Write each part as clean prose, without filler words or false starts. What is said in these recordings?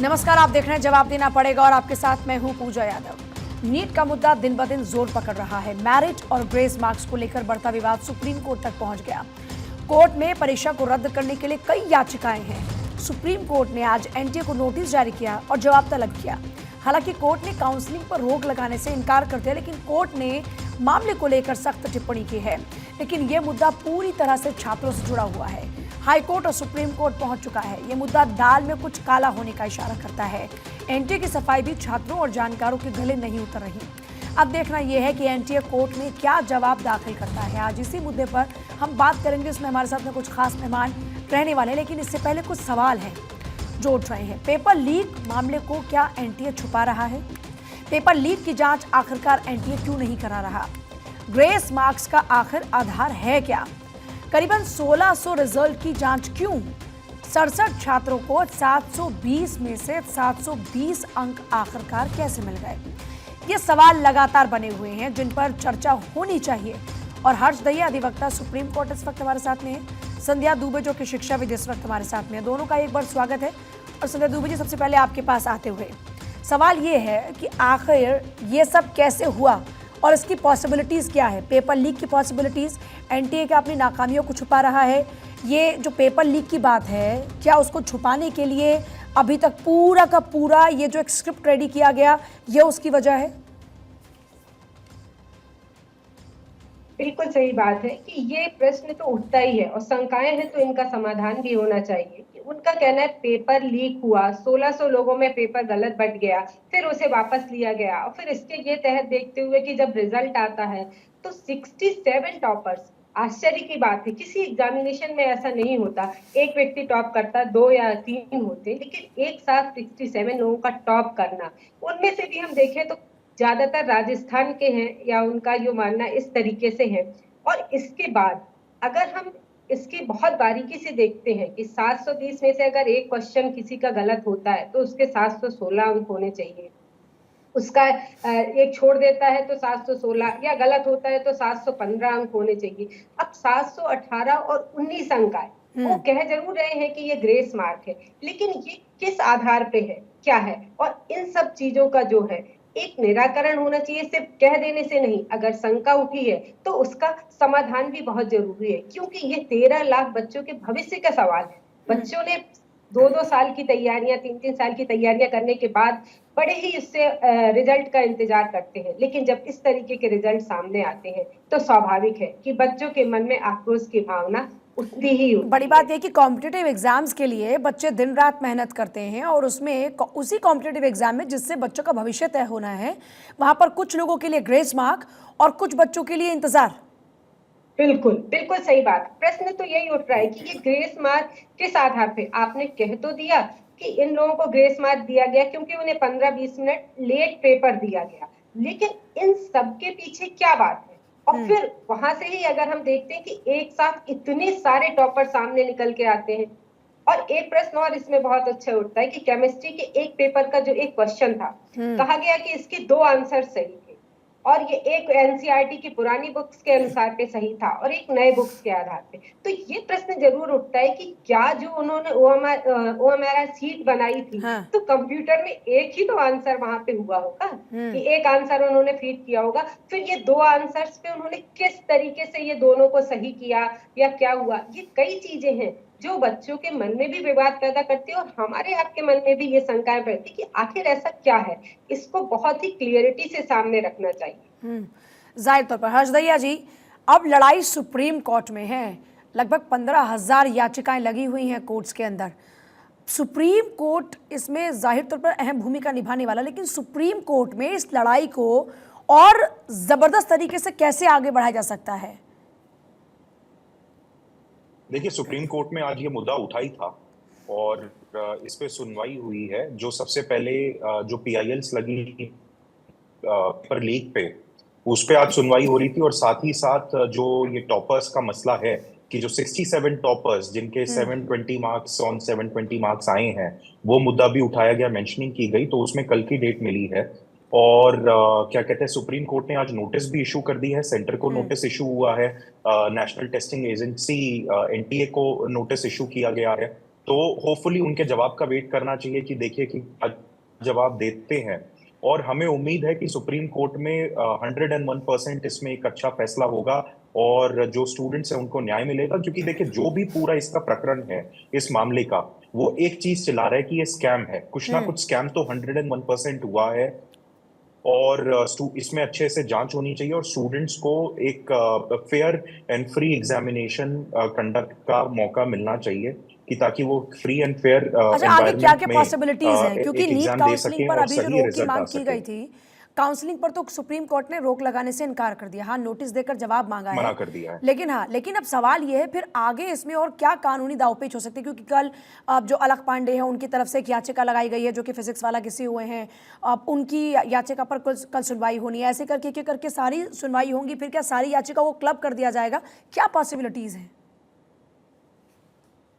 नमस्कार, आप देख रहे हैं जवाब देना पड़ेगा और आपके साथ मैं हूं पूजा यादव। नीट का मुद्दा दिन ब दिन जोर पकड़ रहा है। मेरिट और ग्रेस मार्क्स को लेकर बढ़ता विवाद सुप्रीम कोर्ट तक पहुंच गया। कोर्ट में परीक्षा को रद्द करने के लिए कई याचिकाएं हैं। सुप्रीम कोर्ट ने आज एनटीए को नोटिस जारी किया और जवाब तलब किया। हालांकि कोर्ट ने काउंसलिंग पर रोक लगाने से इनकार कर दिया, लेकिन कोर्ट ने मामले को लेकर सख्त टिप्पणी की है। लेकिन यह मुद्दा पूरी तरह से छात्रों से जुड़ा हुआ है। हाई कोर्ट और सुप्रीम कोर्ट पहुंच चुका है। ये मुद्दा दाल में कुछ काला होने का इशारा करता है। एनटीए की सफाई भी छात्रों और जानकारों के गले नहीं उतर रही। अब देखना यह है कि एनटीए कोर्ट में क्या जवाब दाखिल करता है। आज इसी मुद्दे पर हम बात करेंगे। इसमें हमारे साथ में कुछ खास मेहमान रहने वाले हैं, लेकिन इससे पहले कुछ सवाल हैं जो उठ रहे हैं। पेपर लीक मामले को क्या एनटीए छुपा रहा है? पेपर लीक की जांच आखिरकार एनटीए क्यों नहीं करा रहा? ग्रेस मार्क्स का आखिर आधार है क्या? करीबन 1600 रिजल्ट की जांच क्यों? 67 छात्रों को 720 में से 720 अंक आखिरकार कैसे मिल गए? ये सवाल लगातार बने हुए हैं जिन पर चर्चा होनी चाहिए। और हर्ष दहिया अधिवक्ता सुप्रीम कोर्ट इस वक्त हमारे साथ में है। संध्या दुबे जो कि शिक्षाविद इस वक्त हमारे साथ में है। दोनों का एक बार स्वागत है। और संध्या दुबे जी, सबसे पहले आपके पास आते हुए सवाल ये है कि आखिर ये सब कैसे हुआ और इसकी पॉसिबिलिटीज़ क्या है? पेपर लीक की पॉसिबिलिटीज़, एनटीए का अपनी नाकामियों को छुपा रहा है। ये जो पेपर लीक की बात है, क्या उसको छुपाने के लिए अभी तक पूरा का पूरा ये जो एक स्क्रिप्ट रेडी किया गया, ये उसकी वजह है? बिल्कुल सही बात है कि ये प्रश्न तो उठता ही है और शंकाएं हैं तो इनका समाधान भी होना चाहिए। कि उनका कहना है पेपर लीक हुआ, 1600 लोगों में पेपर गलत बट गया, फिर उसे वापस लिया गया और फिर इसके ये तहत देखते हुए कि जब रिजल्ट आता है तो 67 टॉपर्स, आश्चर्य की बात है, किसी एग्जामिनेशन में ऐसा नहीं होता। एक व्यक्ति टॉप करता, 2 या 3 होते, लेकिन एक साथ 67 लोगों का टॉप करना, उनमें से भी हम देखें तो ज्यादातर राजस्थान के हैं या उनका यो मानना इस तरीके से है। और इसके बाद अगर हम इसकी बहुत बारीकी से देखते हैं कि 720 में से अगर एक क्वेश्चन किसी का गलत होता है तो उसके 716 अंक होने चाहिए। उसका एक छोड़ देता है तो 716, या गलत होता है तो 715 अंक होने चाहिए। अब 718 और 19 अंक आए। वो कह जरूर रहे हैं कि ये ग्रेस मार्क है, लेकिन ये किस आधार पे है, क्या है? और इन सब चीजों का जो है एक निराकरण होना चाहिए। सिर्फ कह देने से नहीं, अगर शंका उठी है तो उसका समाधान भी बहुत जरूरी है, क्योंकि ये 13 लाख बच्चों के भविष्य का सवाल है। बच्चों ने 2-2 साल की तैयारियां, 3-3 साल की तैयारियां करने के बाद बड़े ही इससे रिजल्ट का इंतजार करते हैं, लेकिन जब इस तरीके के रिजल्ट सामने आते हैं तो स्वाभाविक है कि बच्चों के मन में आक्रोश की भावना उठती ही उठती बड़ी है। बात यह कि कॉम्पिटिटिव एग्जाम्स के लिए बच्चे दिन रात मेहनत करते हैं और उसमें उसी कॉम्पिटिटिव एग्जाम में जिससे बच्चों का भविष्य तय होना है, वहां पर कुछ लोगों के लिए ग्रेस मार्क और कुछ बच्चों के लिए इंतजार। बिल्कुल बिल्कुल सही बात। प्रश्न तो यही उठ रहा है कि ये ग्रेस मार्क किस आधार पे? आपने कह तो दिया कि इन लोगों को ग्रेस मार्क दिया गया क्योंकि उन्हें 15-20 मिनट लेट पेपर दिया गया, लेकिन इन सब के पीछे क्या बात है? और फिर वहां से ही अगर हम देखते हैं कि एक साथ इतने सारे टॉपर सामने निकल के आते हैं। और एक प्रश्न और इसमें बहुत अच्छा उठता है कि केमिस्ट्री के एक पेपर का जो एक क्वेश्चन था, कहा गया कि इसके 2 आंसर सही थे और ये एक एनसीईआरटी की पुरानी बुक्स के अनुसार पे सही था और एक नए बुक्स के आधार पे। तो ये प्रश्न जरूर उठता है कि क्या जो उन्होंने ओएमआर सीट बनाई थी, हाँ। तो कंप्यूटर में एक ही तो आंसर वहां पे हुआ होगा कि एक आंसर उन्होंने फीड किया होगा, फिर ये 2 आंसर्स पे उन्होंने किस तरीके से ये दोनों को सही किया या क्या हुआ? ये कई चीजें हैं जो बच्चों के मन में भी विवाद पैदा करती है और हमारे आपके मन में भी ये शंकाएं बढ़ती कि आखिर ऐसा क्या है। इसको बहुत ही क्लियरिटी से सामने रखना चाहिए। जाहिर तौर पर हर्ष दहिया जी, अब लड़ाई सुप्रीम कोर्ट में है। लगभग 15,000 याचिकाएं लगी हुई हैं कोर्ट्स के अंदर। सुप्रीम कोर्ट इसमें जाहिर तौर पर अहम भूमिका निभाने वाला, लेकिन सुप्रीम कोर्ट में इस लड़ाई को और जबरदस्त तरीके से कैसे आगे बढ़ाया जा सकता है? देखिए, सुप्रीम कोर्ट में आज ये मुद्दा उठा ही था और इस पे सुनवाई हुई है। जो सबसे पहले जो पीआईएल्स लगी पर लीक पे, उस पे आज सुनवाई हो रही थी। और साथ ही साथ जो ये टॉपर्स का मसला है कि जो 67 टॉपर्स जिनके 720 मार्क्स ऑन 720 मार्क्स आए हैं, वो मुद्दा भी उठाया गया, मेंशनिंग की गई। तो उसमें कल की डेट मिली है और क्या कहते हैं, सुप्रीम कोर्ट ने आज नोटिस भी इशू कर दी है। सेंटर को नोटिस इशू हुआ है, नेशनल टेस्टिंग एजेंसी एनटीए को नोटिस इशू किया गया है तो होपफुली उनके जवाब का वेट करना चाहिए कि देखिए कि जवाब देते हैं। और हमें उम्मीद है कि सुप्रीम कोर्ट में 101% इसमें एक अच्छा फैसला होगा और जो स्टूडेंट्स हैं उनको न्याय मिलेगा। क्योंकि देखिए जो भी पूरा इसका प्रकरण है इस मामले का, वो एक चीज चिल्ला रहा है कि ये स्कैम है। कुछ ना कुछ स्कैम तो 101% हुआ है और इसमें अच्छे से जांच होनी चाहिए और स्टूडेंट्स को एक fair and free examination conduct का मौका मिलना चाहिए कि ताकि वो फ्री एंड फेयर अच्छा, आगे क्या एनवायरनमेंट क्या में पॉसिबिलिटीज हैं? क्योंकि एक नीट एग्जाम दे काउंसलिंग सकें पर और अभी जो सही रोक की रिजल्ट आ मांग की सके। गई थी, काउंसलिंग पर तो सुप्रीम कोर्ट ने रोक लगाने से इनकार कर दिया। हाँ, नोटिस देकर जवाब मांगा मना है, कर दिया है। लेकिन अब सवाल ये है फिर आगे इसमें और क्या कानूनी दांवपेच हो सकते हैं? क्योंकि कल अब जो अलख पांडे हैं उनकी तरफ से एक याचिका लगाई गई है, जो कि फिजिक्स वाला किसी हुए हैं, अब उनकी याचिका पर कल सुनवाई होनी है। ऐसे करके एक एक करके सारी सुनवाई होंगी, फिर क्या सारी याचिका को क्लब कर दिया जाएगा? क्या पॉसिबिलिटीज हैं?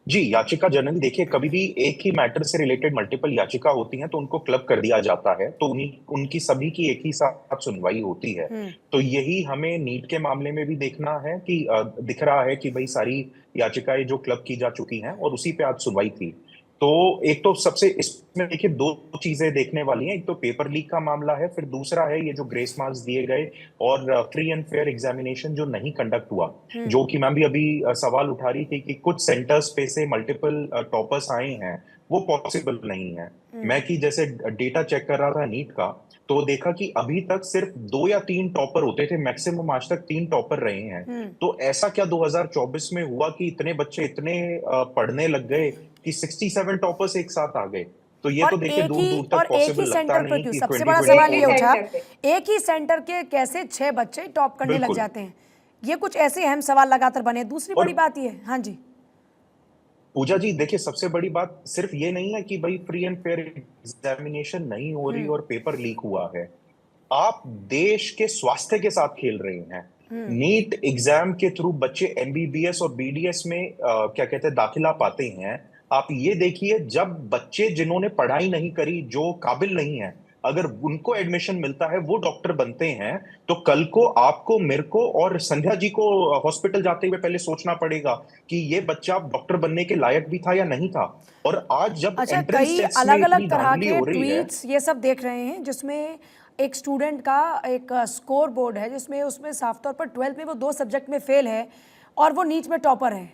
जी, याचिका जनरली देखिए कभी भी एक ही मैटर से रिलेटेड मल्टीपल याचिका होती हैं तो उनको क्लब कर दिया जाता है, तो उन्हीं उनकी सभी की एक ही साथ सुनवाई होती है। तो यही हमें नीट के मामले में भी देखना है कि दिख रहा है कि भाई सारी याचिकाएं जो क्लब की जा चुकी हैं और उसी पे आज सुनवाई थी। तो एक तो सबसे इसमें देखिए दो चीजें देखने वाली हैं, एक तो पेपर लीक का मामला है, फिर दूसरा है ये जो ग्रेस मार्क्स दिए गए और फ्री एंड फेयर एग्जामिनेशन जो नहीं कंडक्ट हुआ। जो कि मैम भी अभी सवाल उठा रही थी कि कुछ सेंटर्स पे से मल्टीपल टॉपर्स आए हैं, वो पॉसिबल नहीं है। मैं कि जैसे डेटा चेक कर रहा था नीट का, तो देखा कि अभी तक सिर्फ 2 या 3 टॉपर होते थे, मैक्सिमम आज तक 3 टॉपर रहे हैं। तो ऐसा क्या 2024 में हुआ कि इतने बच्चे इतने पढ़ने लग गए कि 67 टॉपर्स एक साथ आ गए? तो ये तो देखिए दूर दूर तक एक ही पॉसिबल लगता सेंटर पर नहीं क्यों? कि सबसे बड़ा सवाल ये 2024 उठा, सेंटर पे एक ही सेंटर के कैसे 6 बच्चे टॉप करने लग बिल्कुल। जाते हैं? ये कुछ ऐसे अहम सवाल लगातार बने। दूसरी और बड़ी बात ये, हाँ जी, पूजा जी देखिए सबसे बड़ी बात सिर्फ ये नहीं है कि भाई फ्री एंड फेयर एग्जामिनेशन नहीं हो रही और पेपर लीक हुआ है। आप देश के स्वास्थ्य के साथ खेल रहे हैं। नीट एग्जाम के थ्रू बच्चे एमबीबीएस और बीडीएस में क्या कहते हैं दाखिला पाते हैं। आप ये देखिए जब बच्चे जिन्होंने पढ़ाई नहीं करी, जो काबिल नहीं है, अगर उनको एडमिशन मिलता है, वो डॉक्टर बनते हैं, तो कल को आपको, मेरे को और संध्या जी को हॉस्पिटल जाते हुए पहले सोचना पड़ेगा कि ये बच्चा डॉक्टर बनने के लायक भी था या नहीं था। और आज जब अच्छा, एंट्रेंस कई टेस्ट में अलग इतनी अलग तरह धांधली के हो रही है। ट्वीट्स ये सब देख रहे हैं, जिसमें एक स्टूडेंट का एक स्कोर बोर्ड है, जिसमें उसमें साफ तौर पर 12th में वो 2 सब्जेक्ट में फेल है और वो नीट में टॉपर है।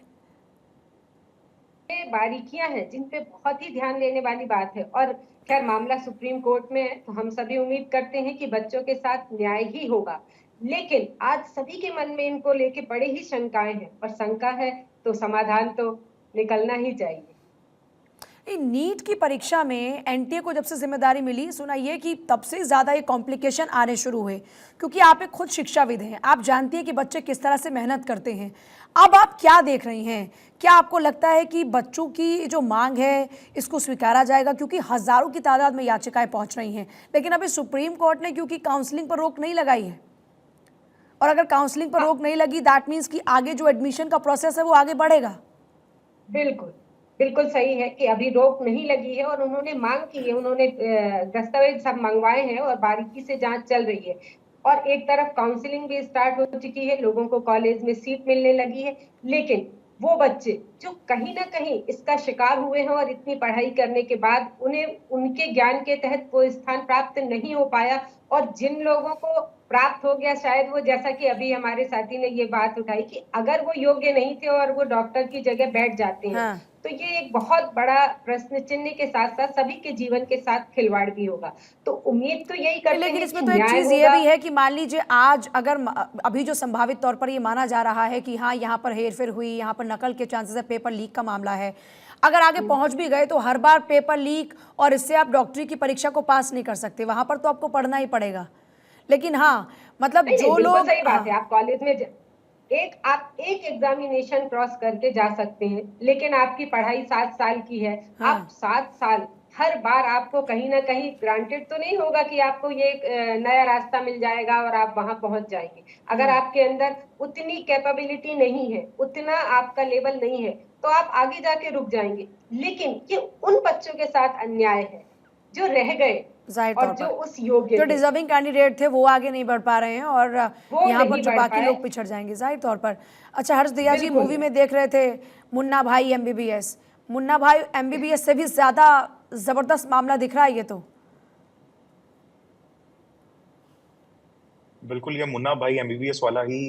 ये बारीकियां हैं जिन पे बहुत ही ध्यान देने वाली बात है। और खैर मामला सुप्रीम कोर्ट में है, तो हम सभी उम्मीद करते हैं कि बच्चों के साथ न्याय ही होगा। लेकिन आज सभी के मन में इनको लेके बड़े ही शंकाएं हैं, और शंका है तो समाधान तो निकलना ही चाहिए। नीट की परीक्षा में एनटीए को जब से जिम्मेदारी मिली, सुना ये कि तब से ज़्यादा ये कॉम्प्लिकेशन आने शुरू हुए, क्योंकि आप एक खुद शिक्षाविद हैं, आप जानती हैं कि बच्चे किस तरह से मेहनत करते हैं। अब आप क्या देख रही हैं? क्या आपको लगता है कि बच्चों की जो मांग है इसको स्वीकारा जाएगा? क्योंकि हज़ारों की तादाद में याचिकाएं पहुंच रही हैं, लेकिन अभी सुप्रीम कोर्ट ने क्योंकि काउंसलिंग पर रोक नहीं लगाई है, और अगर काउंसलिंग पर रोक नहीं लगी, दैट मीन्स कि आगे जो एडमिशन का प्रोसेस है वो आगे बढ़ेगा। बिल्कुल बिल्कुल सही है कि अभी रोक नहीं लगी है और उन्होंने मांग की है, उन्होंने दस्तावेज सब मंगवाए हैं और बारीकी से जांच चल रही है। और एक तरफ काउंसलिंग भी स्टार्ट हो चुकी है, लोगों को कॉलेज में सीट मिलने लगी है। लेकिन वो बच्चे जो कहीं ना कहीं इसका शिकार हुए हैं और इतनी पढ़ाई करने के बाद उन्हें उनके ज्ञान के तहत वो स्थान प्राप्त नहीं हो पाया, और जिन लोगों को प्राप्त हो गया, शायद वो, जैसा कि अभी हमारे साथी ने ये बात उठाई कि अगर वो योग्य नहीं थे और वो डॉक्टर की जगह बैठ जाते हैं, हाँ। तो ये एक बहुत बड़ा प्रश्न चिन्ह के साथ साथ सभी के जीवन के साथ खिलवाड़ भी होगा। तो उम्मीद तो यही करते लेकिन हैं इसमें कि तो एक न्याय चीज ये होगा। भी है कि मान लीजिए आज अगर अभी जो संभावित तौर पर ये माना जा रहा है कि हाँ यहाँ पर हेरफेर हुई, यहाँ पर नकल के चांसेस है, पेपर लीक का मामला है, अगर आगे पहुंच भी गए तो हर बार पेपर लीक और इससे आप डॉक्टरी की परीक्षा को पास नहीं कर सकते, वहां पर तो आपको पढ़ना ही पड़ेगा। लेकिन हाँ, मतलब नहीं, जो बिल्कुल लोग, सही बात है। हाँ, आप कॉलेज में आप एक एग्जामिनेशन क्रॉस करके जा सकते हैं, लेकिन आपकी पढ़ाई 7 साल की है। हाँ, आप 7 साल हर बार आपको कहीं ना कहीं ग्रांटेड तो नहीं होगा कि आपको ये एक नया रास्ता मिल जाएगा और आप वहां पहुंच जाएंगे। अगर आपके अंदर उतनी कैपेबिलिटी नहीं है, उतना आपका लेवल नहीं है, तो आप आगे जाके रुक जाएंगे। लेकिन ये उन बच्चों के साथ अन्याय है जो रह गए जाहिर और तौर जो पर उस योग्य जो थे, डिजर्विंग कैंडिडेट थे वो आगे नहीं बढ़ पा रहे हैं और वो यहाँ पर नहीं जो बढ़ बाकी पाए। लोग पिछड़ जाएंगे जाहिर तौर पर। अच्छा हर्ष दया जी, बिल्कुल। मूवी में देख रहे थे मुन्ना भाई एमबीबीएस, मुन्ना भाई एमबीबीएस से भी ज्यादा जबरदस्त मामला दिख रहा है ये तो। बिल्कुल, ये मुन्ना भाई एमबीबीएस वाला ही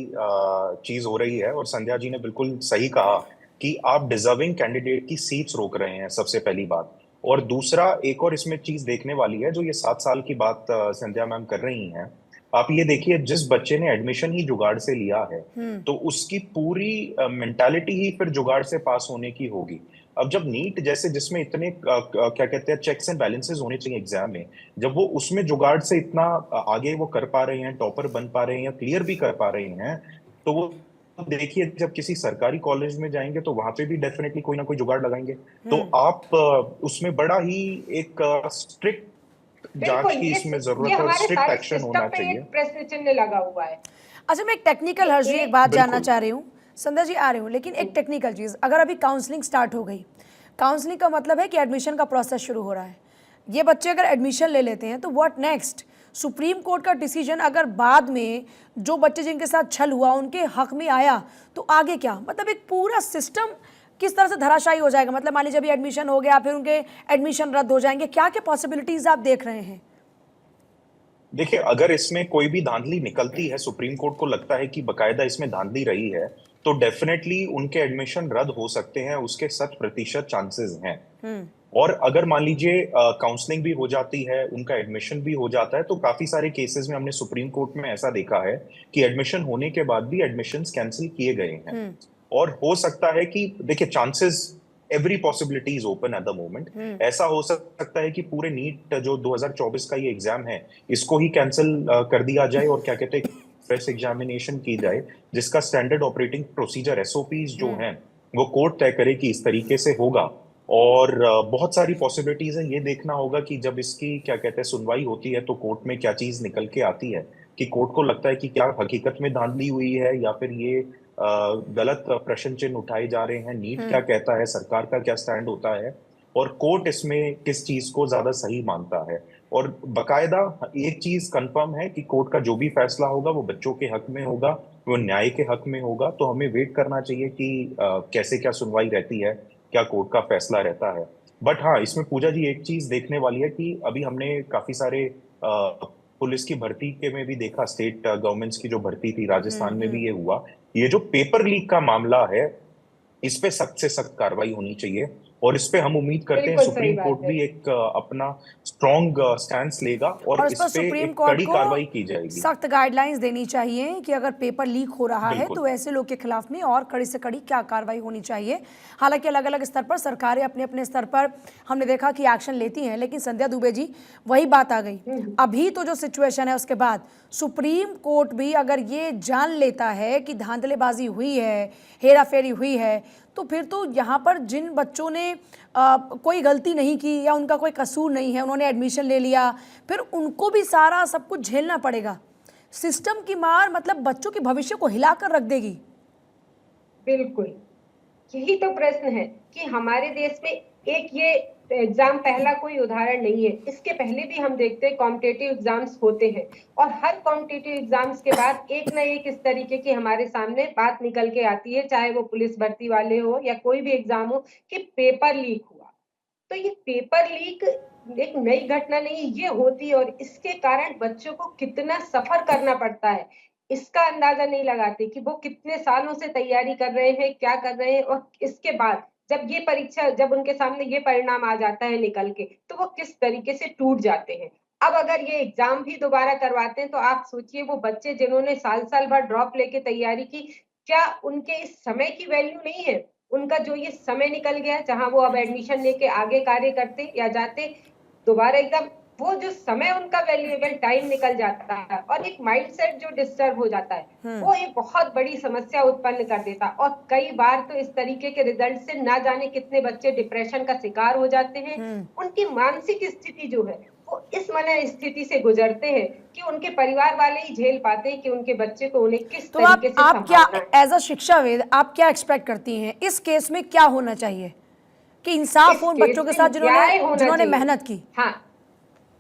चीज हो रही है। और संध्या जी ने बिल्कुल सही कहा कि आप डिजर्विंग कैंडिडेट की सीट्स रोक रहे हैं, सबसे पहली बात। और दूसरा, एक और इसमें चीज देखने वाली है, जो ये 7 साल की बात संध्या मैम कर रही हैं। आप ये देखिए, जिस बच्चे ने एडमिशन ही जुगाड़ से लिया है, तो उसकी पूरी मेंटालिटी ही फिर जुगाड़ से पास होने की होगी। अब जब नीट जैसे, जिसमें इतने क्या कहते हैं, चेक्स एंड बैलेंसेस होने चाहिए एग्जाम में, जब वो उसमें जुगाड़ से इतना आगे वो कर पा रहे हैं, टॉपर बन पा रहे हैं या क्लियर भी कर पा रहे हैं, तो वो देखिए जब किसी सरकारी कॉलेज में जाएंगे तो वहां पे भी डेफिनेटली कोई ना कोई जुगाड़ लगाएंगे। तो आप उसमें बड़ा ही एक स्ट्रिक्ट बिल्कुल, जांच की इसमें ये जरूरत है और हमारे स्ट्रिक्ट सारे एक्शन सिस्टम होना पे चाहिए। एक प्रश्न चिन्ह लगा हुआ है। अच्छा, मैं एक टेक्निकल हर्ष जी एक बात जानना बिल्कुल। चाह रही हूँ। संध्या जी आ रही हूँ, लेकिन एक टेक्निकल चीज़, अगर अभी काउंसलिंग स्टार्ट हो गई, काउंसलिंग का मतलब है कि एडमिशन का प्रोसेस शुरू हो रहा है, ये बच्चे अगर एडमिशन ले लेते हैं तो व्हाट नेक्स्ट? सुप्रीम कोर्ट का डिसीजन अगर बाद में जो बच्चे जिनके साथ छल हुआ उनके हक में आया तो आगे क्या? मतलब एक पूरा सिस्टम किस तरह से धराशायी हो जाएगा? मतलब मान लीजिए अभी एडमिशन हो गया, फिर उनके एडमिशन रद्द हो जाएंगे, क्या क्या पॉसिबिलिटीज आप देख रहे हैं? देखिए, अगर इसमें कोई भी धांधली निकलती है, सुप्रीम कोर्ट को लगता है कि बकायदा इसमें धांधली रही है, तो डेफिनेटली उनके एडमिशन रद्द हो सकते हैं, उसके 100% चांसेस हैं। और अगर मान लीजिए काउंसलिंग भी हो जाती है, उनका एडमिशन भी हो जाता है, तो काफी सारे केसेस में हमने सुप्रीम कोर्ट में ऐसा देखा है कि एडमिशन होने के बाद भी एडमिशंस कैंसिल किए गए हैं। और हो सकता है कि देखिए, chances, every possibility is open at the moment. ऐसा हो सकता है कि पूरे नीट जो 2024 का ये एग्जाम है, इसको ही कैंसिल कर दिया जाए और क्या कहते हैं, फ्रेश एग्जामिनेशन की जाए, जिसका स्टैंडर्ड ऑपरेटिंग प्रोसीजर, एसओपीज जो हैं, वो कोर्ट तय करे कि इस तरीके से होगा। और बहुत सारी पॉसिबिलिटीज है। ये देखना होगा कि जब इसकी क्या कहते हैं सुनवाई होती है, तो कोर्ट में क्या चीज निकल के आती है, कि कोर्ट को लगता है कि क्या हकीकत में धांधली हुई है या फिर ये गलत प्रश्न चिन्ह उठाए जा रहे हैं। नीट क्या कहता है, सरकार का क्या स्टैंड होता है, और कोर्ट इसमें किस चीज को ज्यादा सही मानता है। और बकायदा एक चीज कंफर्म है कि कोर्ट का जो भी फैसला होगा वो बच्चों के हक में होगा, वो न्याय के हक में होगा। तो हमें वेट करना चाहिए कि कैसे क्या सुनवाई रहती है, क्या कोर्ट का फैसला रहता है। बट हाँ, इसमें पूजा जी एक चीज देखने वाली है कि अभी हमने काफी सारे पुलिस की भर्ती के में भी देखा, स्टेट गवर्नमेंट्स की जो भर्ती थी, राजस्थान में भी ये हुआ। ये जो पेपर लीक का मामला है, इस पे सख्त से सख्त कार्रवाई होनी चाहिए। और इस पे हम उम्मीद करते हैं बिल्कुल सही सुप्रीम कोर्ट बात है। भी एक अपना स्ट्रॉन्ग स्टैंड लेगा और और इस इस पर पे सुप्रीम एक कोर्ट कड़ी को कार्रवाई की जाएगी। सख्त गाइडलाइंस देनी चाहिए कि अगर पेपर लीक हो रहा है बिल्कुल। तो ऐसे लोग के खिलाफ में और कड़ी से कड़ी क्या कार्रवाई होनी चाहिए। हालांकि अलग अलग स्तर पर सरकारें अपने अपने स्तर पर हमने देखा कि एक्शन लेती हैं, लेकिन संध्या दुबे जी वही बात आ गई, अभी तो जो सिचुएशन है उसके बाद सुप्रीम कोर्ट भी अगर ये जान लेता है कि धांधलेबाजी हुई है, हेराफेरी हुई है, तो फिर तो यहाँ पर जिन बच्चों ने कोई गलती नहीं की या उनका कोई कसूर नहीं है, उन्होंने एडमिशन ले लिया, फिर उनको भी सारा सब कुछ झेलना पड़ेगा। सिस्टम की मार मतलब बच्चों के भविष्य को हिलाकर रख देगी। बिल्कुल, यही तो प्रश्न है कि हमारे देश में एक ये एग्जाम पहला कोई उदाहरण नहीं है। इसके पहले भी हम देखते हैं कॉम्पिटिटिव एग्जाम्स होते हैं, और हर कॉम्पिटिटिव एग्जाम्स के बाद एक ना एक इस तरीके की हमारे सामने बात निकल के आती है, चाहे वो पुलिस भर्ती वाले हो या कोई भी एग्जाम हो, कि पेपर लीक हुआ। तो ये पेपर लीक एक नई घटना नहीं, ये होती है, और इसके कारण बच्चों को कितना सफर करना पड़ता है, इसका अंदाजा नहीं लगाते कि वो कितने सालों से तैयारी कर रहे हैं, क्या कर रहे हैं, और इसके बाद जब ये परीक्षा, जब उनके सामने ये परिणाम आ जाता है निकल के, तो वो किस तरीके से टूट जाते हैं। अब अगर ये एग्जाम भी दोबारा करवाते हैं, तो आप सोचिए वो बच्चे जिन्होंने साल साल भर ड्रॉप लेके तैयारी की, क्या उनके इस समय की वैल्यू नहीं है? उनका जो ये समय निकल गया, जहां वो अब एडमिशन लेके आगे कार्य करते या जाते दोबारा एकदम, वो जो समय उनका वैल्यूएबल टाइम निकल जाता है, और एक माइंडसेट जो डिस्टर्ब हो जाता है, वो एक बहुत बड़ी समस्या उत्पन्न कर देता। और कई बार तो इस तरीके के रिजल्ट से ना जाने कितने बच्चे डिप्रेशन का शिकार हो जाते हैं। उनकी मानसिक स्थिति जो है वो इस मन स्थिति से गुजरते हैं कि उनके परिवार वाले ही झेल पाते हैं कि उनके बच्चे को उन्हें किस तो तरीके से आप क्या संभालना है। एज अ शिक्षाविद आप क्या एक्सपेक्ट करती हैं इस केस में? क्या होना चाहिए कि इंसाफ हो उन बच्चों के साथ जिन्होंने मेहनत की? हाँ,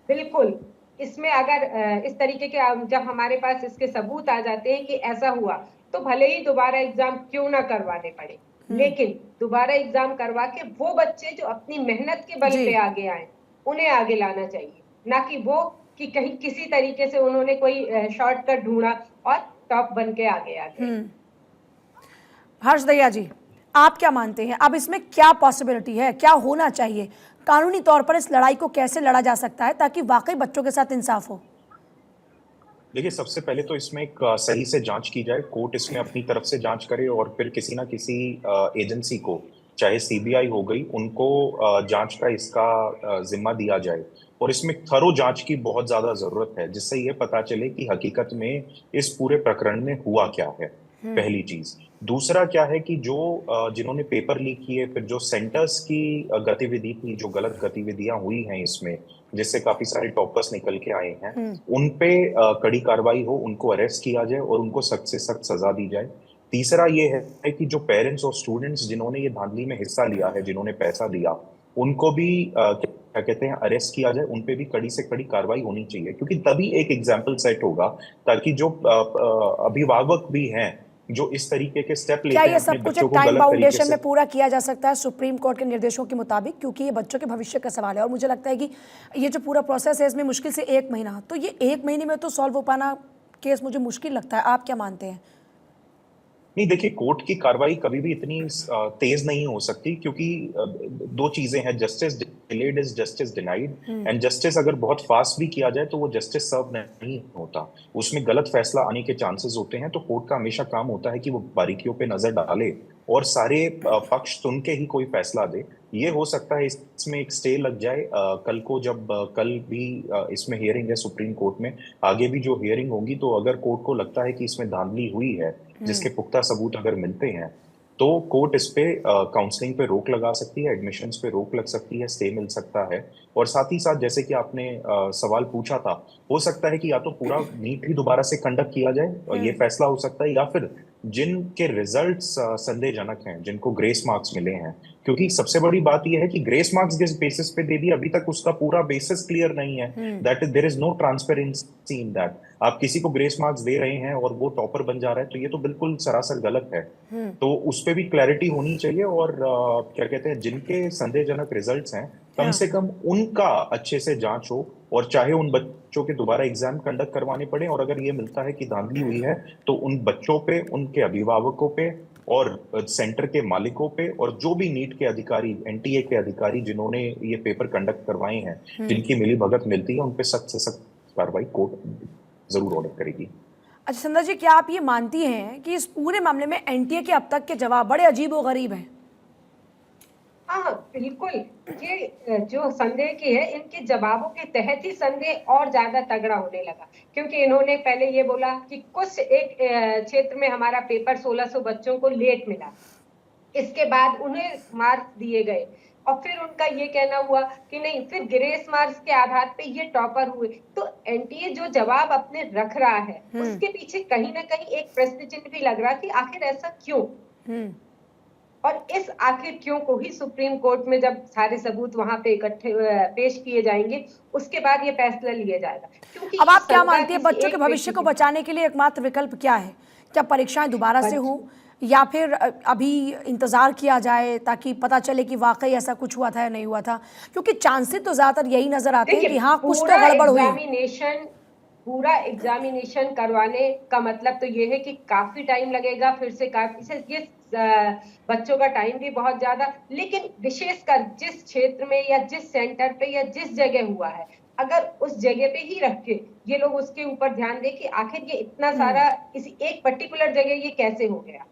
बिल्कुल। इसमें अगर इस तरीके के जब हमारे पास इसके सबूत आ जाते हैं कि ऐसा हुआ, तो भले ही दोबारा एग्जाम क्यों ना करवाने पड़े, लेकिन दोबारा एग्जाम करवा के वो बच्चे जो अपनी मेहनत के बल जी। पे आगे आए उन्हें आगे लाना चाहिए, ना कि वो कि कहीं किसी तरीके से उन्होंने कोई शॉर्टकट ढूंढा और टॉप बन के आगे आ गए। हर्ष दहिया जी, आप क्या मानते हैं, अब इसमें क्या पॉसिबिलिटी है, क्या होना चाहिए कानूनी तौर पर, इस लड़ाई को कैसे लड़ा जा सकता है ताकि वाकई बच्चों के साथ इंसाफ हो? देखिए, सबसे पहले तो इसमें एक सही से जांच की जाए, कोर्ट इसमें अपनी तरफ से जांच करे और फिर किसी ना किसी एजेंसी को, चाहे सीबीआई हो गई, उनको जांच का इसका जिम्मा दिया जाए। और इसमें थरो जांच की बहुत ज्यादा जरूरत है, जिससे ये पता चले कि हकीकत में इस पूरे प्रकरण में हुआ क्या है, पहली चीज। दूसरा क्या है कि जो जिन्होंने पेपर लीक किए, फिर जो सेंटर्स की गतिविधि थी, जो गलत गतिविधियां हुई हैं इसमें, जिससे काफी सारे टॉपर्स निकल के आए हैं, उन पे कड़ी कार्रवाई हो, उनको अरेस्ट किया जाए और उनको सख्त से सख्त सजा दी जाए। तीसरा ये है कि जो पेरेंट्स और स्टूडेंट्स जिन्होंने ये धांधली में हिस्सा लिया है, जिन्होंने पैसा दिया, उनको भी क्या कहते हैं, अरेस्ट किया जाए, उन पे भी कड़ी से कड़ी कार्रवाई होनी चाहिए, क्योंकि तभी एक एग्जाम्पल सेट होगा, ताकि जो अभिभावक भी हैं जो इस तरीके के स्टेप लेते क्या हैं ये अपने सब कुछ बच्चों एक को टाइम गलत तरीके बाउंडेशन से। में पूरा किया जा सकता है सुप्रीम कोर्ट के निर्देशों के मुताबिक, क्योंकि ये बच्चों के भविष्य का सवाल है और मुझे लगता है कि ये जो पूरा प्रोसेस है इसमें मुश्किल से 1 महीना, तो ये 1 महीने में तो सॉल्व हो पाना केस मुझे मुश्किल लगता है। आप क्या मानते हैं? नहीं, देखिए, कोर्ट की कार्रवाई कभी भी इतनी तेज नहीं हो सकती, क्योंकि दो चीजें हैं, justice delayed is justice denied, and justice अगर बहुत फास्ट भी किया जाए तो वो जस्टिस सर्व नहीं होता, उसमें गलत फैसला आने के चांसेस होते हैं। तो कोर्ट का हमेशा काम होता है कि वो बारीकियों पे नजर डाले और सारे पक्ष सुन के ही कोई फैसला दे। ये हो सकता है इसमें एक स्टे लग जाए, कल को जब कल भी इसमें हियरिंग है सुप्रीम कोर्ट में, आगे भी जो हियरिंग होगी, तो अगर कोर्ट को लगता है कि इसमें धांधली हुई है, जिसके पुख्ता सबूत अगर मिलते हैं, तो कोर्ट इस पे काउंसलिंग पे रोक लगा सकती है, एडमिशन्स पे रोक लग सकती है, स्टे मिल सकता है। और साथ ही साथ, जैसे कि आपने सवाल पूछा था, हो सकता है कि या तो पूरा नीट ही दोबारा से कंडक्ट किया जाए, और ये फैसला हो सकता है, या फिर जिनके रिजल्ट्स संदेहजनक हैं, जिनको ग्रेस मार्क्स मिले हैं, क्योंकि सबसे बड़ी बात यह है कि ग्रेस मार्क्स किस बेसिस पे दे दिए, अभी तक उसका पूरा बेसिस क्लियर नहीं है, that is there is no transparency in that. आप किसी को ग्रेस मार्क्स दे रहे हैं और वो टॉपर बन जा रहा है, तो ये तो बिल्कुल सरासर गलत है। तो उस पे भी क्लैरिटी होनी चाहिए, और क्या कहते हैं, जिनके संदेहजनक रिजल्ट्स हैं, कम से कम उनका अच्छे से जांच हो, और चाहे उन बच्चों के दोबारा एग्जाम कंडक्ट करवाने पड़े, और अगर ये मिलता है कि धांधली हुई है, तो उन बच्चों पे, उनके अभिभावकों पे और सेंटर के मालिकों पे, और जो भी नीट के अधिकारी, एनटीए के अधिकारी जिन्होंने ये पेपर कंडक्ट करवाए हैं, जिनकी मिलीभगत मिलती है, उन पे सख्त से सख्त कार्रवाई कोर्ट जरूर ऑर्डर करेगी। अच्छा संध्या जी, क्या आप ये मानती हैं कि इस पूरे मामले में एनटीए के अब तक के जवाब बड़े अजीब व गरीब हैं? हाँ बिल्कुल, ये जो संदेह की है, इनके जवाबों के तहत ही संदेह और ज्यादा तगड़ा होने लगा, क्योंकि इन्होंने पहले ये बोला कि कुछ एक क्षेत्र में हमारा पेपर 1600 बच्चों को लेट मिला, इसके बाद उन्हें मार्क्स दिए गए, और फिर उनका ये कहना हुआ कि नहीं, फिर ग्रेस मार्क्स के आधार पे ये टॉपर हुए। तो एनटीए जो जवाब अपने रख रहा है, उसके पीछे कहीं ना कहीं एक प्रश्न चिन्ह भी लग रहा कि आखिर ऐसा क्यों। और इस आखिर क्यों को ही सुप्रीम कोर्ट में जब सारे सबूत वहां पे इकट्ठे पेश किए जाएंगे, उसके बाद ये फैसला लिया जाएगा। क्योंकि अब आप क्या मानती है, बच्चों के भविष्य को बचाने के लिए एकमात्र विकल्प क्या है? क्या परीक्षाएं दोबारा से हों, या फिर अभी इंतजार किया जाए ताकि पता चले कि वाकई ऐसा कुछ हुआ था या नहीं हुआ था? क्योंकि चांसेस तो ज्यादातर यही नजर आते हैं कि हाँ, कुछ तो गड़बड़ हुई। पूरा एग्जामिनेशन करवाने का मतलब तो ये है कि काफी टाइम लगेगा, फिर से काफी ये बच्चों का टाइम भी बहुत ज्यादा, लेकिन विशेषकर जिस क्षेत्र में या जिस सेंटर पे या जिस जगह हुआ है, अगर उस जगह पे ही रख के ये लोग उसके ऊपर ध्यान दे कि आखिर ये इतना सारा किसी एक पर्टिकुलर जगह ये कैसे हो गया,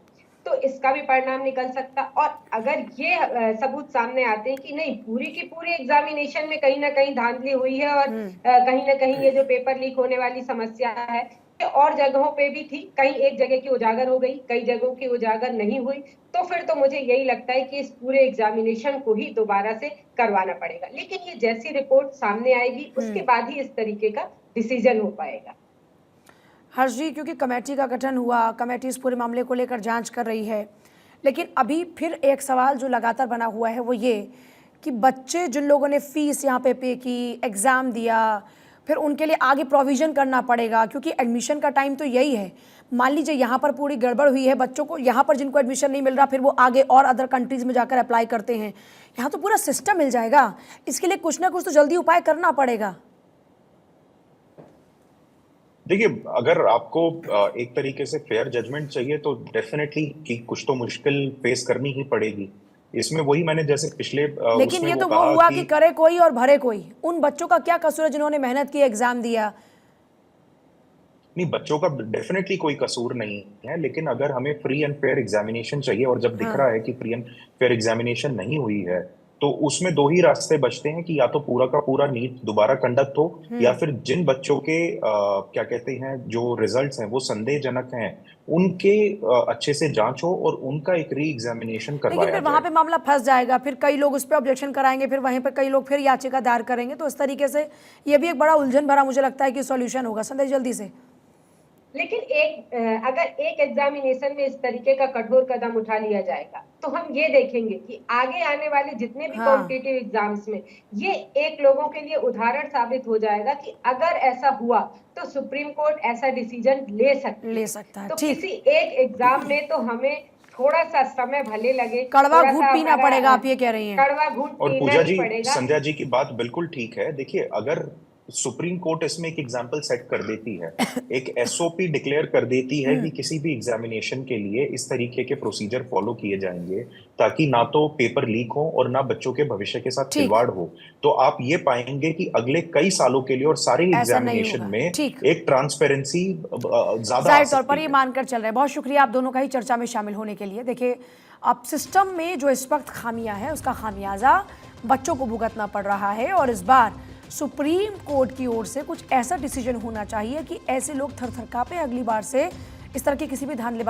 तो इसका भी परिणाम निकल सकता। और अगर ये सबूत सामने आते हैं कि नहीं, पूरी की पूरी एग्जामिनेशन में कहीं ना कहीं धांधली हुई है, और कहीं ना कहीं ये जो पेपर लीक होने वाली समस्या है, ये और जगहों पे भी थी, कहीं एक जगह की उजागर हो गई, कई जगहों की उजागर नहीं हुई, तो फिर तो मुझे यही लगता है कि इस पूरे एग्जामिनेशन को ही दोबारा से करवाना पड़ेगा। लेकिन ये जैसी रिपोर्ट सामने आएगी, उसके बाद ही इस तरीके का डिसीजन हो पाएगा। हर्ष जी, क्योंकि कमेटी का गठन हुआ, कमेटी इस पूरे मामले को लेकर जांच कर रही है, लेकिन अभी फिर एक सवाल जो लगातार बना हुआ है वो ये कि बच्चे जिन लोगों ने फीस यहाँ पे की, एग्ज़ाम दिया, फिर उनके लिए आगे प्रोविज़न करना पड़ेगा, क्योंकि एडमिशन का टाइम तो यही है। मान लीजिए यहाँ पर पूरी गड़बड़ हुई है, बच्चों को यहाँ पर जिनको एडमिशन नहीं मिल रहा फिर वो आगे और अदर कंट्रीज में जाकर अप्लाई करते हैं, यहाँ तो पूरा सिस्टम मिल जाएगा। इसके लिए कुछ ना कुछ तो जल्दी उपाय करना पड़ेगा। देखिए, अगर आपको एक तरीके से फेयर जजमेंट चाहिए तो डेफिनेटली कि कुछ तो मुश्किल फेस करनी ही पड़ेगी। इसमें वही मैंने जैसे पिछले लेकिन उसमें ये तो वो कहा हुआ कि करे कोई और भरे कोई। उन बच्चों का क्या कसूर है जिन्होंने मेहनत की, एग्जाम दिया? नहीं, बच्चों का डेफिनेटली कोई कसूर नहीं है, लेकिन अगर हमें फ्री एंड फेयर एग्जामिनेशन चाहिए और जब दिख रहा है कि फ्री एंड फेयर एग्जामिनेशन नहीं हुई है तो उसमें दो ही रास्ते बचते हैं कि या तो पूरा का पूरा नीट दोबारा कंडक्ट हो या फिर जिन बच्चों के क्या कहते हैं जो रिजल्ट्स हैं वो संदेहजनक हैं उनके अच्छे से जांच हो और उनका एक री एग्जामिनेशन लेकिन करवाया फिर वहां जाए। पे मामला फंस जाएगा, फिर कई लोग उस पर ऑब्जेक्शन कराएंगे, फिर वहीं पे कई लोग फिर याचिका दायर करेंगे। तो इस तरीके से ये भी एक बड़ा उलझन भरा मुझे लगता है कि सॉल्यूशन होगा। संदेश जल्दी से। लेकिन अगर एक एग्जामिनेशन में इस तरीके का कठोर कदम उठा लिया जाएगा तो हम ये देखेंगे कि आगे आने वाले जितने भी कॉम्पिटिटिव एग्जाम्स में ये एक लोगों के लिए उदाहरण साबित हो जाएगा कि अगर ऐसा हुआ तो सुप्रीम कोर्ट ऐसा डिसीजन ले सकता है। तो किसी एक एग्जाम में तो हमें थोड़ा सा समय भले लगे, कड़वा घूंट पीना पड़ेगा, आप ये कह रही हैं। कड़वा घूंट और पीना पूजा ही जी, पड़ेगा। संध्या जी की बात बिल्कुल ठीक है। देखिए, अगर सुप्रीम कोर्ट इसमें एक एग्जाम्पल सेट कर देती है, एक एसओपी डिक्लेयर कर देती है कि किसी भी एग्जामिनेशन के लिए इस तरीके के प्रोसीजर फॉलो किए जाएंगे ताकि ना तो पेपर लीक हो और ना बच्चों के भविष्य के साथ खिलवाड़ हो, तो आप ये पाएंगे कि अगले कई सालों के लिए और सारे एग्जामिनेशन में एक ट्रांसपेरेंसी ज्यादा जाहिर तौर पर ये मानकर चल रहे हैं। बहुत शुक्रिया आप दोनों का ही चर्चा में शामिल होने के लिए। देखिए, अब सिस्टम में जो इस वक्त खामियां है उसका खामियाजा बच्चों को भुगतना पड़ रहा है और इस बार सुप्रीम कोर्ट की ओर से कुछ ऐसा डिसीजन होना चाहिए कि ऐसे लोग थर थर कांपे, अगली बार से इस तरह की किसी भी धांधलीबाजी